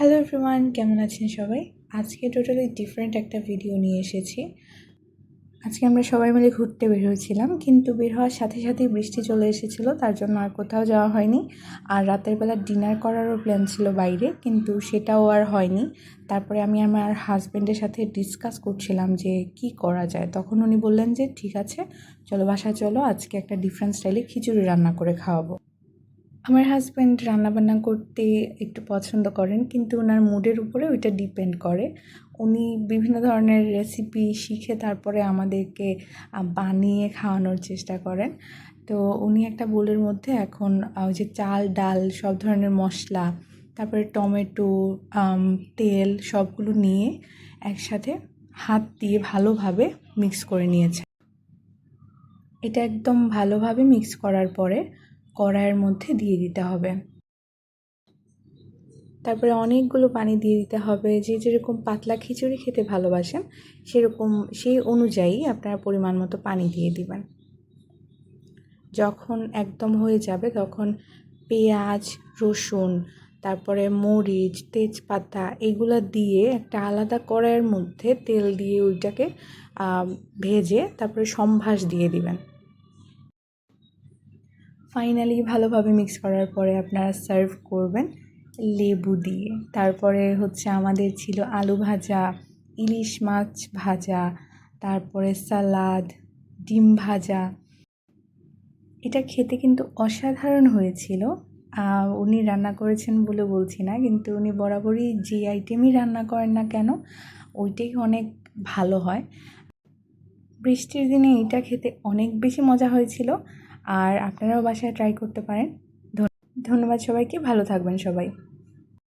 Hello everyone, কেমন আছেন সবাই? আজকে টোটালি ডিফারেন্ট একটা ভিডিও নিয়ে এসেছি। আজকে আমরা সবাই মিলে ঘুরতে বের হয়েছিলাম, কিন্তু বের হওয়ার সাথে সাথেই বৃষ্টি চলে এসেছিল, তার জন্য আর কোথাও যাওয়া হয়নি। আর রাতের বেলা ডিনার করারও প্ল্যান ছিল বাইরে, কিন্তু সেটাও আর হয়নি। তারপরে আমি আমার হাজব্যান্ডের সাথে ডিসকাস করছিলাম যে কি করা যায়। তখন উনি বললেন যে ঠিক আছে, চলো বাসায় চলো, আজকে একটা ডিফারেন্ট স্টাইলে খিচুড়ি রান্না করে খাওয়াবো। আমার হাজব্যান্ড রান্নাবান্না করতে একটু পছন্দ করেন, কিন্তু ওনার মুডের উপরে ওইটা ডিপেন্ড করে। উনি বিভিন্ন ধরনের রেসিপি শিখে তারপরে আমাদেরকে বানিয়ে খাওয়ানোর চেষ্টা করেন। তো উনি একটা বোলের মধ্যে এখন ওই যে চাল ডাল সব ধরনের মশলা, তারপরে টমেটো, তেল সবগুলো নিয়ে একসাথে হাত দিয়ে ভালোভাবে মিক্স করে নিয়েছে। এটা একদম ভালোভাবে মিক্স করার পরে কড়াইয়ের মধ্যে দিয়ে দিতে হবে। তারপরে অনেকগুলো পানি দিয়ে দিতে হবে। যে যেরকম পাতলা খিচুড়ি খেতে ভালোবাসেন সেরকম সেই অনুযায়ী আপনারা পরিমাণ মতো পানি দিয়ে দিবেন। যখন একদম হয়ে যাবে তখন পেঁয়াজ, রসুন, তারপরে মরিচ, তেজপাতা এগুলো দিয়ে একটা আলাদা কড়াইয়ের মধ্যে তেল দিয়ে ওইটাকে ভেজে তারপরে সম্ভাস দিয়ে দিবেন। ফাইনালি ভালোভাবে মিক্স করার পরে আপনারা সার্ভ করবেন লেবু দিয়ে। তারপরে আমাদের ছিল আলু ভাজা, ইলিশ মাছ ভাজা, তারপরে সালাদ, ডিম ভাজা। এটা খেতে কিন্তু অসাধারণ হয়েছিল। উনি রান্না করেছেন বলে বলছি না, কিন্তু উনি বরাবরই যে আইটেমই রান্না করেন না কেন ওইটাই অনেক ভালো হয়। বৃষ্টির দিনে এটা খেতে অনেক বেশি মজা হয়েছিল। আর আপনারাও বাসায় ট্রাই করতে পারেন। ধন্যবাদ সবাইকে, ভালো থাকবেন সবাই।